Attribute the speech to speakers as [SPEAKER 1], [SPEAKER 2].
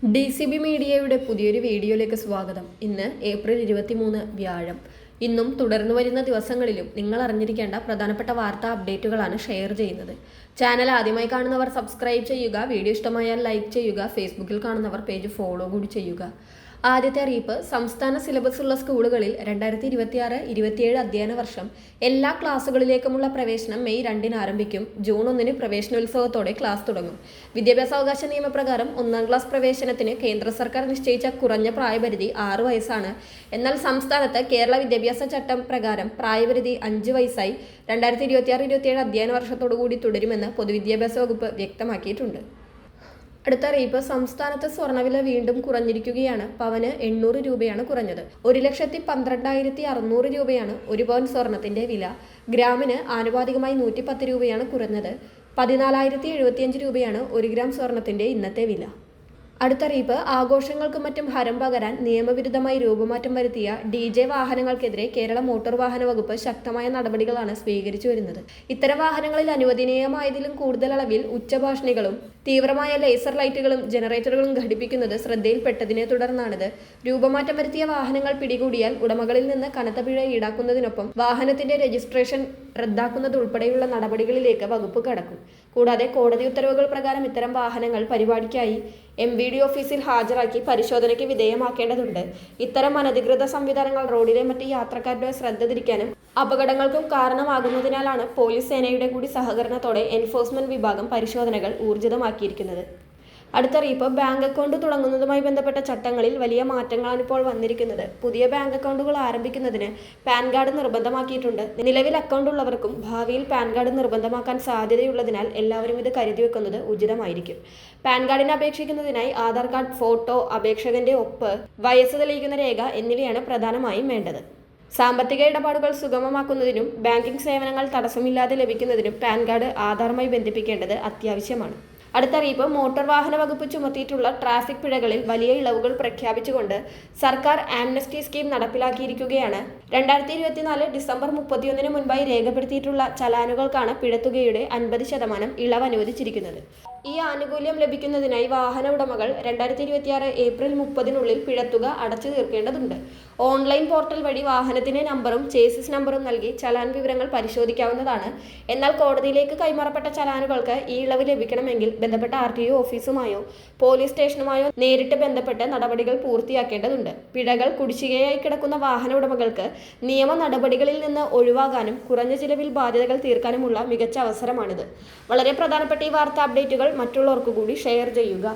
[SPEAKER 1] DCB മീഡിയയുടെ പുതിയൊരു വീഡിയോയിലേക്ക് സ്വാഗതം. ഇന്ന് ഏപ്രിൽ 23 വ്യാഴം. ഇന്നും തുടർന്നു വരുന്ന ദിവസങ്ങളിലും നിങ്ങൾ അറിഞ്ഞിരിക്കേണ്ട പ്രധാനപ്പെട്ട വാർത്താ അപ്ഡേറ്റുകളാണ് ഷെയർ ചെയ്യുന്നത്. ചാനൽ ആദ്യമായി കാണുന്നവർ സബ്സ്ക്രൈബ് ചെയ്യുക, വീഡിയോ ഇഷ്ടമായാൽ ലൈക്ക് ചെയ്യുക, ഫേസ്ബുക്കിൽ കാണുന്നവർ പേജ് ഫോളോ കൂടി ചെയ്യുക. ആദ്യത്തെ അറിയിപ്പ്, സംസ്ഥാന സിലബസ് ഉള്ള സ്കൂളുകളിൽ 2026-27 അധ്യയന വർഷം എല്ലാ ക്ലാസുകളിലേക്കുമുള്ള പ്രവേശനം മെയ് 2 ആരംഭിക്കും. ജൂൺ 1 പ്രവേശനോത്സവത്തോടെ ക്ലാസ് തുടങ്ങും. വിദ്യാഭ്യാസാവകാശ നിയമപ്രകാരം 1ാം ക്ലാസ് പ്രവേശനത്തിന് കേന്ദ്ര സർക്കാർ നിശ്ചയിച്ച കുറഞ്ഞ പ്രായപരിധി 6 വയസ്സാണ്. എന്നാൽ സംസ്ഥാനത്ത് കേരള വിദ്യാഭ്യാസ ചട്ടം പ്രകാരം പ്രായപരിധി 5 വയസ്സായി 2026-27 അധ്യയന വർഷത്തോടുകൂടി തുടരുമെന്ന് പൊതുവിദ്യാഭ്യാസ വകുപ്പ് വ്യക്തമാക്കിയിട്ടുണ്ട്. അടുത്ത അറിയിപ്പ്, സംസ്ഥാനത്ത് സ്വർണ്ണവില വീണ്ടും കുറഞ്ഞിരിക്കുകയാണ്. പവന് 800 രൂപയാണ് കുറഞ്ഞത്. 1,12,600 രൂപയാണ് 1 പവൻ സ്വർണത്തിന്റെ വില. ഗ്രാമിന് ആനുപാതികമായി 110 രൂപയാണ് കുറഞ്ഞത്. 14,075 രൂപയാണ് 1 ഗ്രാം സ്വർണത്തിന്റെ ഇന്നത്തെ വില. അടുത്തറിയിപ്പ്, ആഘോഷങ്ങൾക്കും മറ്റും ഹരം പകരാൻ നിയമവിരുദ്ധമായി രൂപമാറ്റം വരുത്തിയ DJ വാഹനങ്ങൾക്കെതിരെ കേരള മോട്ടോർ വാഹന വകുപ്പ് ശക്തമായ നടപടികളാണ് സ്വീകരിച്ചു വരുന്നത്. ഇത്തരം വാഹനങ്ങളിൽ അനുവദനീയമായതിലും കൂടുതൽ അളവിൽ ഉച്ചഭാഷിണികളും തീവ്രമായ ലേസർ ലൈറ്റുകളും ജനറേറ്ററുകളും ഘടിപ്പിക്കുന്നത് ശ്രദ്ധയിൽപ്പെട്ടതിനെ തുടർന്നാണിത്. രൂപമാറ്റം വരുത്തിയ വാഹനങ്ങൾ പിടികൂടിയാൽ ഉടമകളിൽ നിന്ന് കനത്ത പിഴ ഈടാക്കുന്നതിനൊപ്പം വാഹനത്തിന്റെ രജിസ്ട്രേഷൻ റദ്ദാക്കുന്നതുൾപ്പെടെയുള്ള നടപടികളിലേക്ക് വകുപ്പ് കടക്കും. കൂടാതെ കോടതി ഉത്തരവുകൾ പ്രകാരം ഇത്തരം വാഹനങ്ങൾ പരിപാടിക്കായി MVD ഓഫീസിൽ ഹാജരാക്കി പരിശോധനയ്ക്ക് വിധേയമാക്കേണ്ടതുണ്ട്. ഇത്തരം അനധികൃത സംവിധാനങ്ങൾ റോഡിലെ മറ്റ് യാത്രക്കാരുടെ ശ്രദ്ധ തിരിക്കാനും അപകടങ്ങൾക്കും കാരണമാകുന്നതിനാലാണ് പോലീസ് സേനയുടെ കൂടി സഹകരണത്തോടെ എൻഫോഴ്സ്മെന്റ് വിഭാഗം പരിശോധനകൾ ഊർജിതമാക്കിയിരിക്കുന്നത്. അടുത്തറിയിപ്പ്, ബാങ്ക് അക്കൗണ്ട് തുടങ്ങുന്നതുമായി ബന്ധപ്പെട്ട ചട്ടങ്ങളിൽ വലിയ മാറ്റങ്ങളാണ് ഇപ്പോൾ വന്നിരിക്കുന്നത്. പുതിയ ബാങ്ക് അക്കൗണ്ടുകൾ ആരംഭിക്കുന്നതിന് പാൻ കാർഡ് നിർബന്ധമാക്കിയിട്ടുണ്ട്. നിലവിൽ അക്കൗണ്ട് ഉള്ളവർക്കും ഭാവിയിൽ പാൻ കാർഡ് നിർബന്ധമാക്കാൻ സാധ്യതയുള്ളതിനാൽ എല്ലാവരും ഇത് കരുതി വെക്കുന്നത് ഉചിതമായിരിക്കും. പാൻ കാർഡിന് അപേക്ഷിക്കുന്നതിനായി ആധാർ കാർഡ്, ഫോട്ടോ, അപേക്ഷകന്റെ ഒപ്പ്, വയസ്സ് തെളിയിക്കുന്ന രേഖ എന്നിവയാണ് പ്രധാനമായും വേണ്ടത്. സാമ്പത്തിക ഇടപാടുകൾ സുഗമമാക്കുന്നതിനും ബാങ്കിംഗ് സേവനങ്ങൾ തടസ്സമില്ലാതെ ലഭിക്കുന്നതിനും പാൻ കാർഡ് ആധാറുമായി ബന്ധിപ്പിക്കേണ്ടത് അത്യാവശ്യമാണ്. അടുത്തറിയിപ്പ്, മോട്ടോർ വാഹന വകുപ്പ് ചുമത്തിയിട്ടുള്ള ട്രാഫിക് പിഴകളിൽ വലിയ ഇളവുകൾ പ്രഖ്യാപിച്ചുകൊണ്ട് സർക്കാർ ആംനസ്റ്റി സ്കീം നടപ്പിലാക്കിയിരിക്കുകയാണ്. 2024 ഡിസംബർ 31 മുൻപായി രേഖപ്പെടുത്തിയിട്ടുള്ള ചലാനുകൾക്കാണ് പിഴത്തുകയുടെ 50% ഇളവ് അനുവദിച്ചിരിക്കുന്നത്. ഈ ആനുകൂല്യം ലഭിക്കുന്നതിനായി വാഹന ഉടമകൾ 2026 ഏപ്രിൽ 30 പിഴത്തുക അടച്ചു തീർക്കേണ്ടതുണ്ട്. ഓൺലൈൻ പോർട്ടൽ വഴി വാഹനത്തിന്റെ നമ്പറും ചേസിസ് നമ്പറും നൽകി ചലാൻ വിവരങ്ങൾ പരിശോധിക്കാവുന്നതാണ്. എന്നാൽ കോടതിയിലേക്ക് കൈമാറപ്പെട്ട ചലാനുകൾക്ക് ഈ ഇളവ് ലഭിക്കണമെങ്കിൽ ബന്ധപ്പെട്ട RTO ഓഫീസുമായോ പോലീസ് സ്റ്റേഷനുമായോ നേരിട്ട് ബന്ധപ്പെട്ട് നടപടികൾ പൂർത്തിയാക്കേണ്ടതുണ്ട്. പിഴകൾ കുടിശ്ശികയായി കിടക്കുന്ന വാഹന ഉടമകൾക്ക് നിയമ നടപടികളിൽ നിന്ന് ഒഴിവാകാനും കുറഞ്ഞ ചിലവിൽ ബാധ്യതകൾ തീർക്കാനുമുള്ള മികച്ച അവസരമാണിത്. വളരെ പ്രധാനപ്പെട്ട ഈ വാർത്താ അപ്ഡേറ്റുകൾ മറ്റുള്ളവർക്ക് കൂടി ഷെയർ ചെയ്യുക.